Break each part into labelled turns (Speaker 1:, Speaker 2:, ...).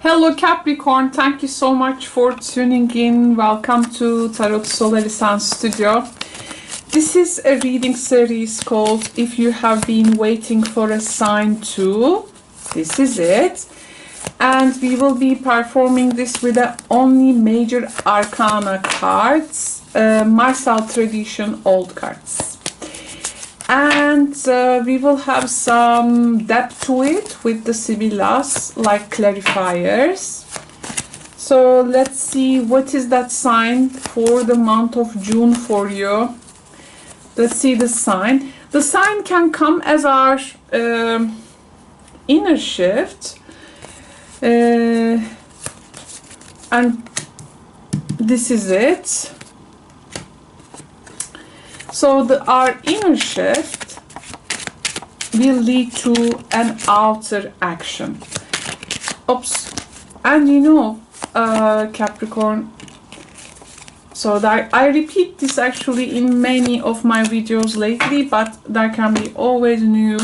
Speaker 1: Hello Capricorn, thank you so much for tuning in. Welcome to TAURUSSOULMATE Studio. This is a reading series called If You Have Been Waiting for a Sign To. This is it. And we will be performing this with the only major arcana cards, Martial Tradition old cards. And we will have some depth to it with the Sibyllahs, like clarifiers. So let's see what is that sign for the month of June for you. Let's see the sign. The sign can come as our inner shift. And this is it. So our inner shift will lead to an outer action. Oops. And you know, Capricorn, so that I repeat this actually in many of my videos lately, but there can be always new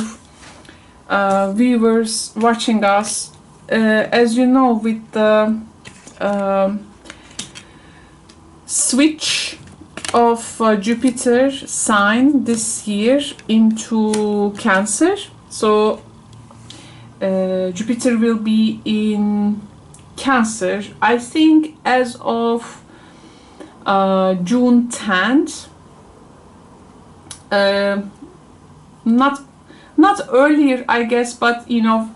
Speaker 1: viewers watching us. As you know, with the switch of Jupiter sign this year into Cancer, so Jupiter will be in Cancer, I think, as of June 10th. Not earlier, I guess, but you know,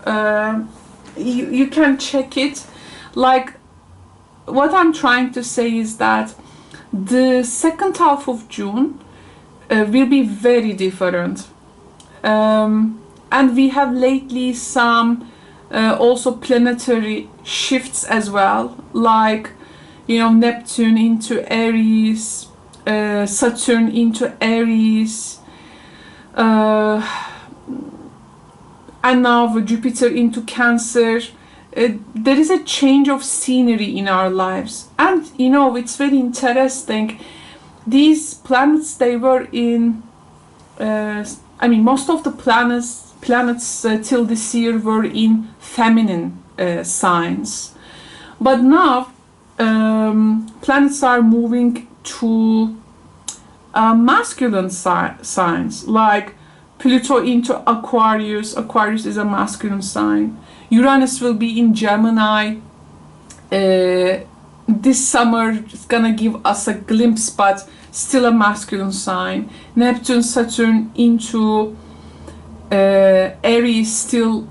Speaker 1: you can check it. Like, what I'm trying to say is that the second half of June will be very different, and we have lately some also planetary shifts as well, like, you know, Neptune into Aries, Saturn into Aries, and now Jupiter into Cancer. There is a change of scenery in our lives, and you know, it's very interesting. These planets, they were in I mean, most of the planets till this year were in feminine signs, but now planets are moving to masculine signs, like Pluto into Aquarius. Aquarius is a masculine sign. Uranus will be in Gemini. This summer it's gonna give us a glimpse, but still a masculine sign. Neptune, Saturn into Aries, still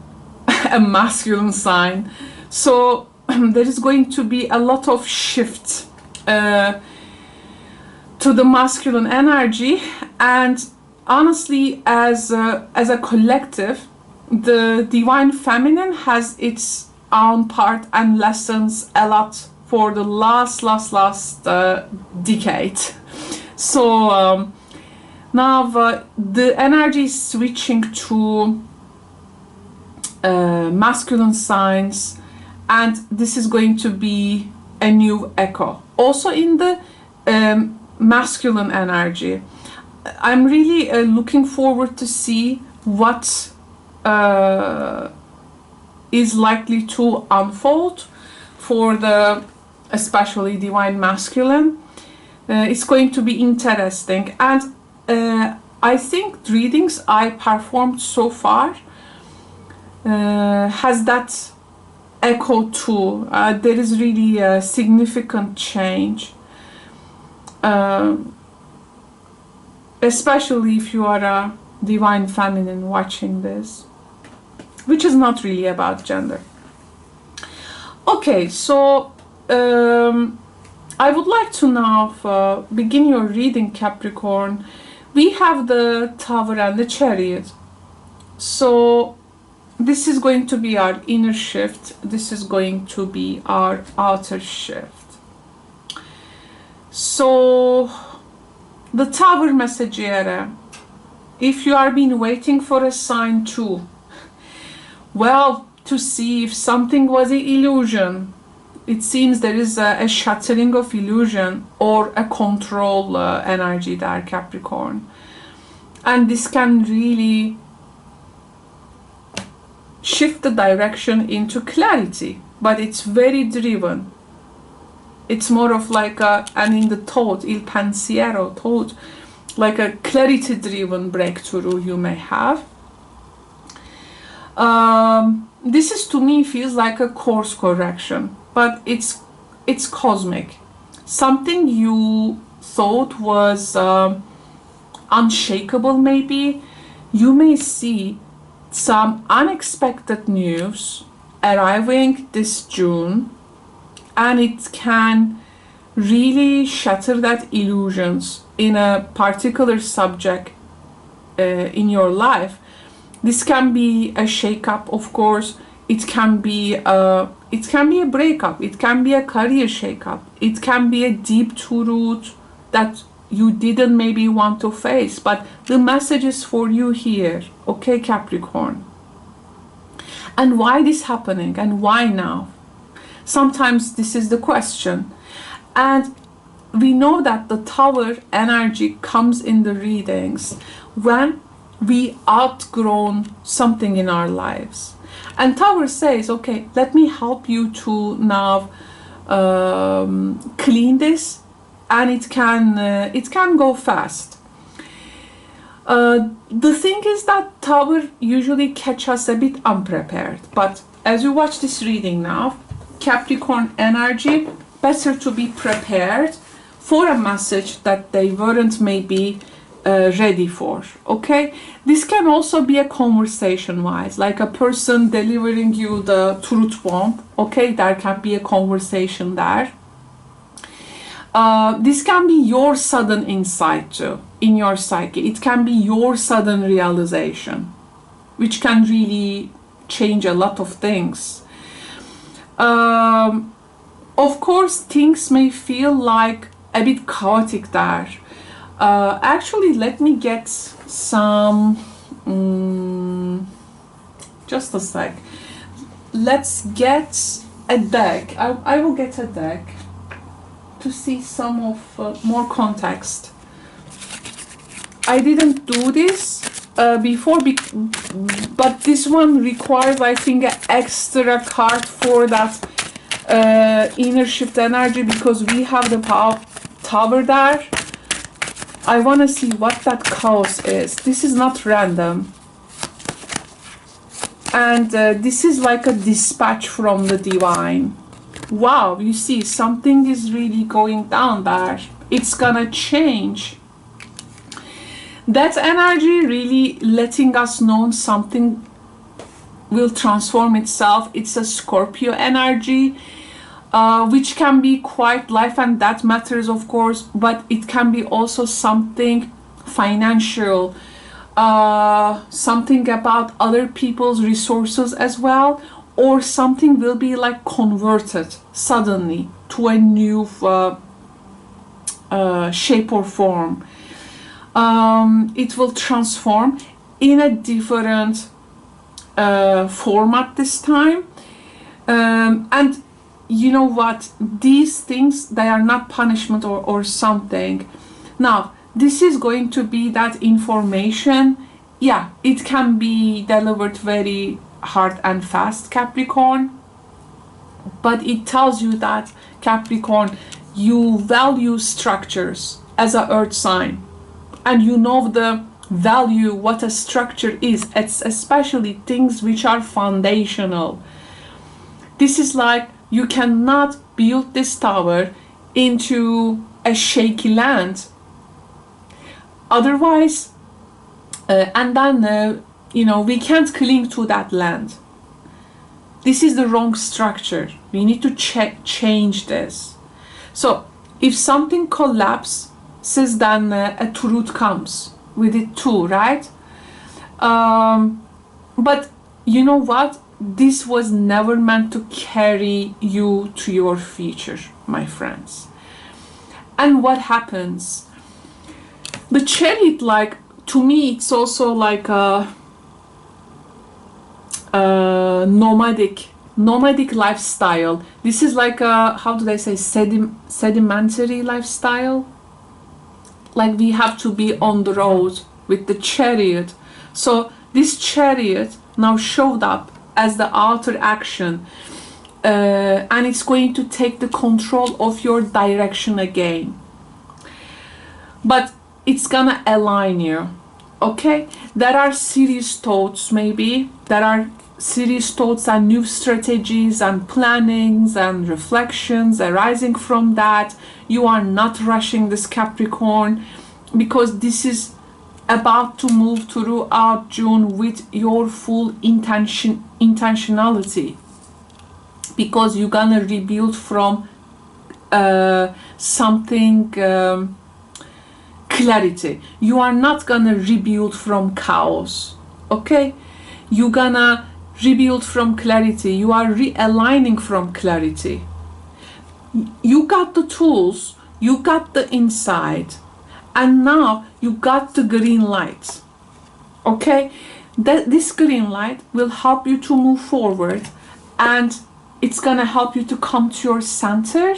Speaker 1: a masculine sign. So there is going to be a lot of shift to the masculine energy, and honestly, as a collective, the divine feminine has its own part and lessons a lot for the last decade. So now the energy is switching to masculine signs, and this is going to be a new echo also in the masculine energy. I'm really looking forward to see what is likely to unfold for the especially divine masculine. It's going to be interesting, and I think the readings I performed so far has that echo too. There is really a significant change, especially if you are a divine feminine watching this, which is not really about gender. Okay, so I would like to now begin your reading, Capricorn. We have the Tower and the Chariot. So this is going to be our inner shift. This is going to be our outer shift. So the Tower message here, if you are been waiting for a sign too, well, to see if something was an illusion, it seems there is a shattering of illusion or a control energy there, Capricorn. And this can really shift the direction into clarity. but it's very driven. It's more of like a, and in the thought, il pensiero, thought, like a clarity driven breakthrough you may have. This is, to me, feels like a course correction, but it's cosmic. Something you thought was unshakable, maybe, you may see some unexpected news arriving this June, and it can really shatter that illusions in a particular subject in your life. This can be a shake-up, of course. It can be a breakup. It can be a career shake-up. It can be a deep root that you didn't maybe want to face. But the message is for you here, okay, Capricorn? And why this happening, and why now? Sometimes this is the question. And we know that the Tower energy comes in the readings when we outgrown something in our lives. And Tower says, okay, let me help you to now clean this, and it can go fast. The thing is that Tower usually catch us a bit unprepared, but as you watch this reading now, Capricorn energy, better to be prepared for a message that they weren't maybe ready for, okay? This can also be a conversation wise, like a person delivering you the truth bomb, okay? There can be a conversation there. This can be your sudden insight too, in your psyche. It can be your sudden realization, which can really change a lot of things. Of course, things may feel like a bit chaotic there. Actually, let me get some, just a sec. Let's get a deck. I will get a deck to see some of more context. I didn't do this before, but this one requires, I think, an extra card for that inner shift energy, because we have the Tower there. I want to see what that chaos is. This is not random. And this is like a dispatch from the divine. Wow, you see, something is really going down there. It's gonna change. That energy really letting us know something will transform itself. It's a Scorpio energy, which can be quite life and death matters, of course, but it can be also something financial, something about other people's resources as well, or something will be like converted suddenly to a new shape or form. It will transform in a different format this time. And you know what? These things, they are not punishment or something. Now, this is going to be that information. Yeah, it can be delivered very hard and fast, Capricorn. But it tells you that, Capricorn, you value structures as an earth sign. And you know the value, what a structure is. It's especially things which are foundational. This is like, you cannot build this tower into a shaky land. Otherwise, and then, you know, we can't cling to that land. This is the wrong structure. We need to change this. So, if something collapses, then a truth comes with it too, right? But you know what? This was never meant to carry you to your future, my friends. And what happens? The Chariot, like, to me, it's also like a nomadic lifestyle. This is like a, how do they say, sedimentary lifestyle. Like, we have to be on the road with the Chariot. So this Chariot now showed up as the outer action. and it's going to take the control of your direction again. But it's gonna align you, okay? There are serious thoughts, maybe. There are serious thoughts and new strategies and plannings and reflections arising from that. You are not rushing this Capricorn, because this is about to move throughout June with your full intentionality, because you're gonna rebuild from something clarity. You are not gonna rebuild from chaos, okay? You're gonna rebuild from clarity. You are realigning from clarity. You got the tools, you got the insight, and now you got the green light, okay? This green light will help you to move forward, and it's gonna help you to come to your center,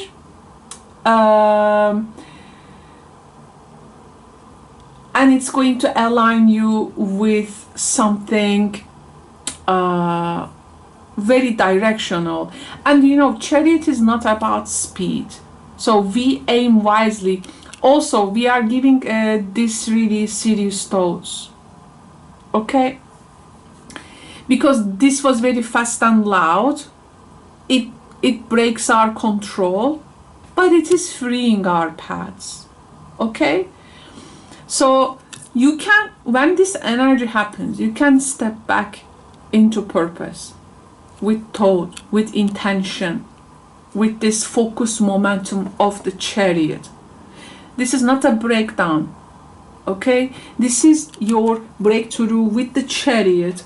Speaker 1: and it's going to align you with something very directional. And you know, Chariot is not about speed, so we aim wisely. Also, we are giving this really serious thoughts, okay? Because this was very fast and loud. It breaks our control, but it is freeing our paths, okay? So you can, when this energy happens, you can step back into purpose, with thought, with intention, with this focus momentum of the Chariot. This is not a breakdown, okay? This is your breakthrough with the Chariot,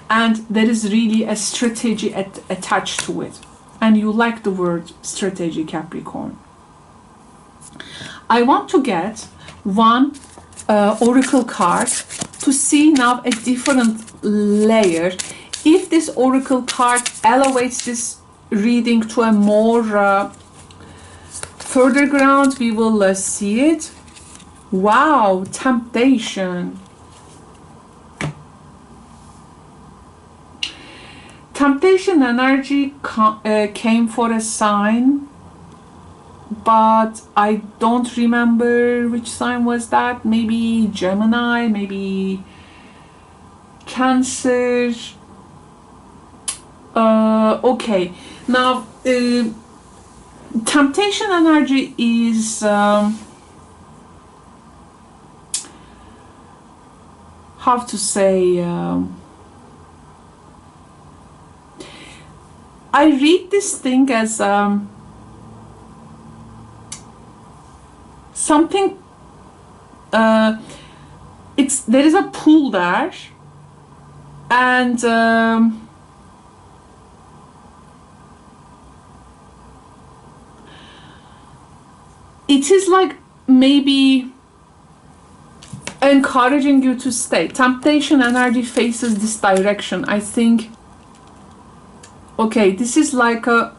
Speaker 1: and there is really a strategy attached to it. And you like the word strategy, Capricorn. I want to get one oracle card to see now a different layer. If this oracle card elevates this reading to a more further ground, we will see it. Wow, temptation. Temptation energy came for a sign, but I don't remember which sign was that. Maybe Gemini, maybe Cancer. Okay, now temptation energy is how to say, I read this thing as something, there is a pool there, and it is like maybe encouraging you to stay. Temptation energy faces this direction, I think. Okay, this is like a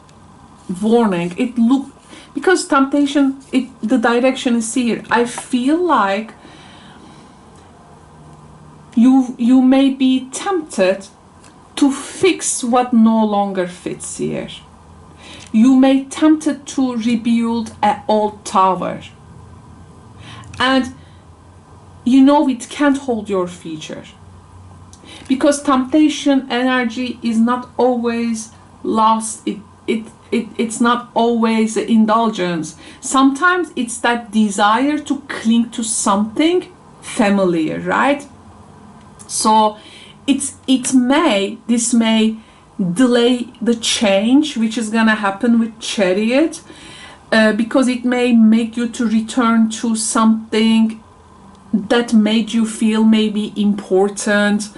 Speaker 1: warning. It look, because temptation, the direction is here. I feel like you may be tempted to fix what no longer fits here. You may be tempted to rebuild an old tower, and you know it can't hold your future, because temptation energy is not always lost. It's not always indulgence. Sometimes it's that desire to cling to something familiar, right? So this may delay the change which is gonna happen with Chariot, because it may make you to return to something that made you feel maybe important,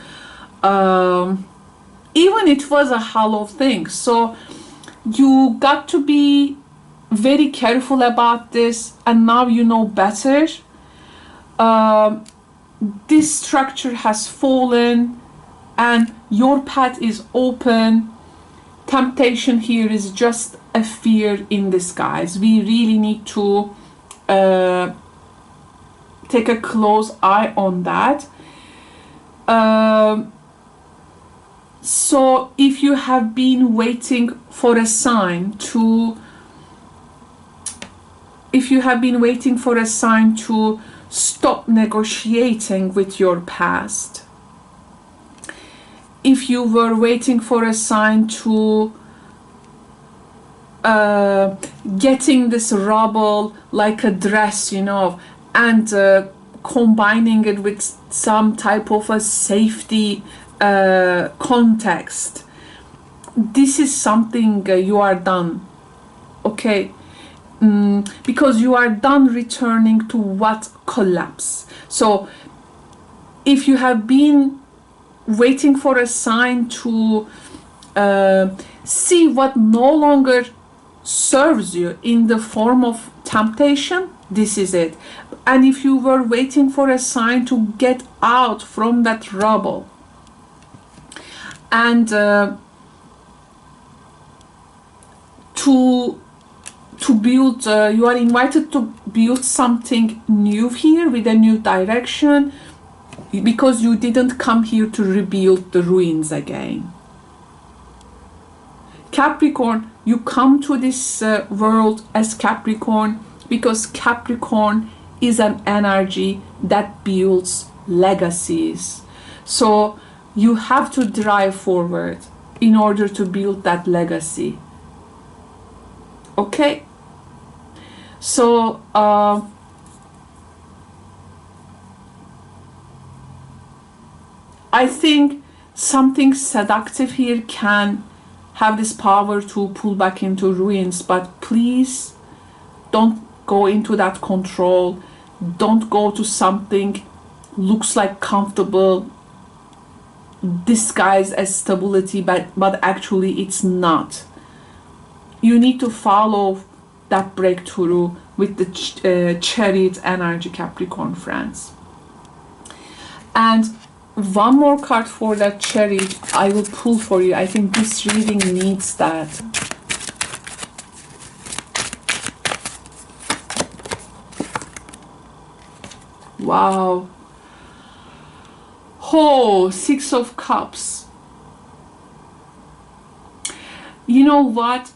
Speaker 1: even it was a hollow thing. So you got to be very careful about this, and now you know better. This structure has fallen and your path is open. Temptation here is just a fear in disguise. We really need to take a close eye on that. So if you have been waiting for a sign to stop negotiating with your past, if you were waiting for a sign to getting this rubble like a dress, you know, and combining it with some type of a safety context, this is something you are done, okay? Because you are done returning to what collapse. So if you have been waiting for a sign to see what no longer serves you in the form of temptation, this is it. And if you were waiting for a sign to get out from that rubble and to build, you are invited to build something new here with a new direction, because you didn't come here to rebuild the ruins again. Capricorn, you come to this world as Capricorn because Capricorn is an energy that builds legacies. So you have to drive forward in order to build that legacy. Okay? So I think something seductive here can have this power to pull back into ruins, but please don't go into that control. Don't go to something looks like comfortable, disguised as stability, but actually it's not. You need to follow that breakthrough with the Chariot energy, Capricorn friends. And one more card for that Chariot I will pull for you. I think this reading needs that. Wow. Oh, Six of Cups. You know what?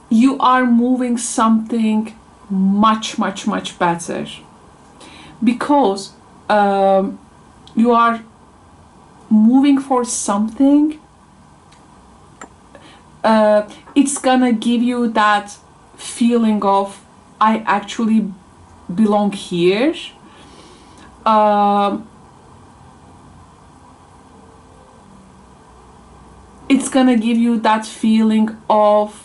Speaker 1: You are moving something much better, because you are moving for something. It's gonna give you that feeling of I actually belong here. It's gonna give you that feeling of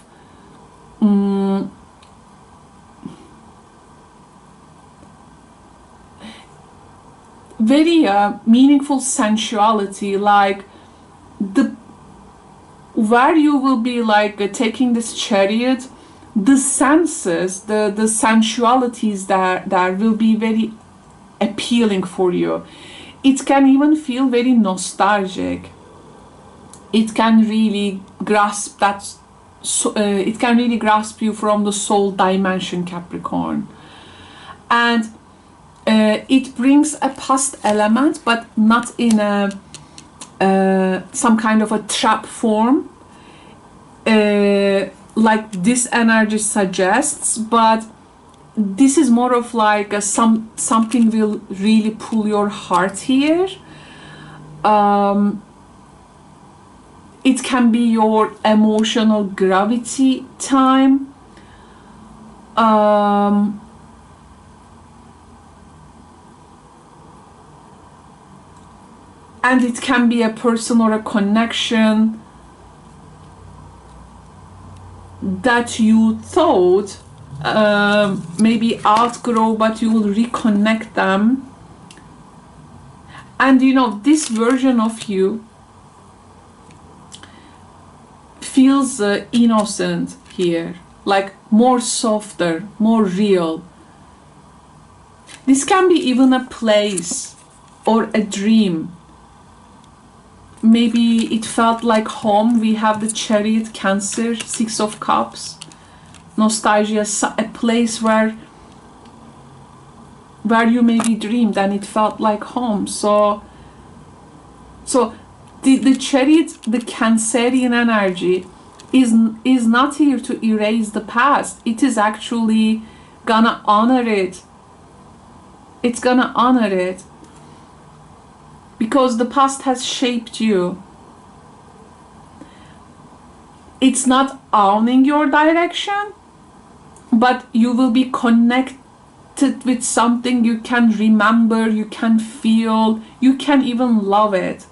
Speaker 1: very meaningful sensuality, like where you will be like taking this Chariot, the senses, the sensualities that will be very appealing for you. It can even feel very nostalgic. It can really grasp that. It can really grasp you from the soul dimension, Capricorn, and it brings a past element, but not in a some kind of a trap form, like this energy suggests. But this is more of like something will really pull your heart here. It can be your emotional gravity time. And it can be a person or a connection that you thought maybe outgrow, but you will reconnect them. And you know, this version of you feels innocent here, like more softer, more real. This can be even a place or a dream. Maybe it felt like home. We have the Chariot, Cancer, Six of Cups, nostalgia, a place where you maybe dreamed and it felt like home. So The Chariot, the Cancerian energy, is not here to erase the past. It is actually gonna honor it. It's gonna honor it. Because the past has shaped you. It's not owning your direction, but you will be connected with something you can remember, you can feel, you can even love it.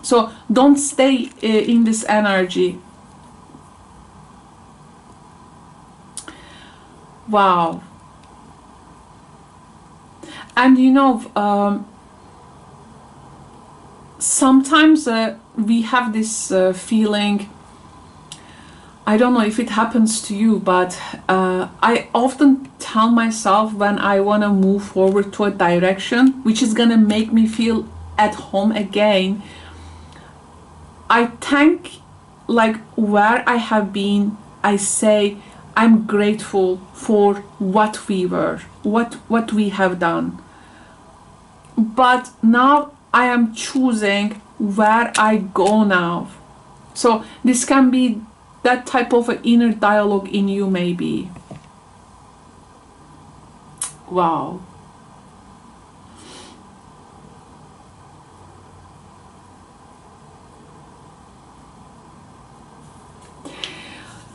Speaker 1: So don't stay in this energy. Wow. And you know, sometimes we have this feeling, I don't know if it happens to you, but I often tell myself when I want to move forward to a direction which is gonna make me feel at home again, I thank, like, where I have been. I say I'm grateful for what we were, what we have done. But now I am choosing where I go now. So this can be that type of an inner dialogue in you, maybe. Wow.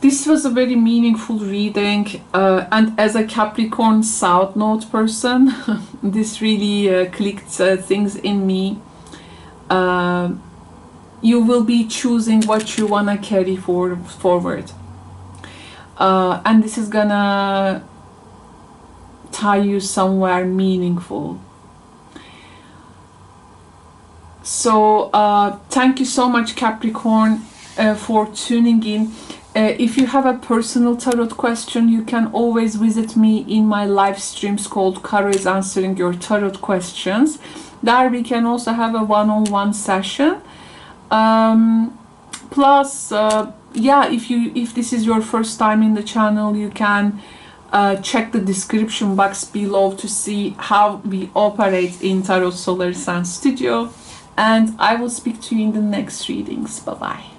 Speaker 1: This was a very meaningful reading, and as a Capricorn South Node person, this really clicked things in me. You will be choosing what you want to carry forward. And this is gonna tie you somewhere meaningful. So thank you so much, Capricorn, for tuning in. If you have a personal tarot question, you can always visit me in my live streams called Karo is Answering Your Tarot Questions. There we can also have a one-on-one session. Plus, yeah, if this is your first time in the channel, you can check the description box below to see how we operate in Tarot Solar Sun Studio. And I will speak to you in the next readings. Bye bye.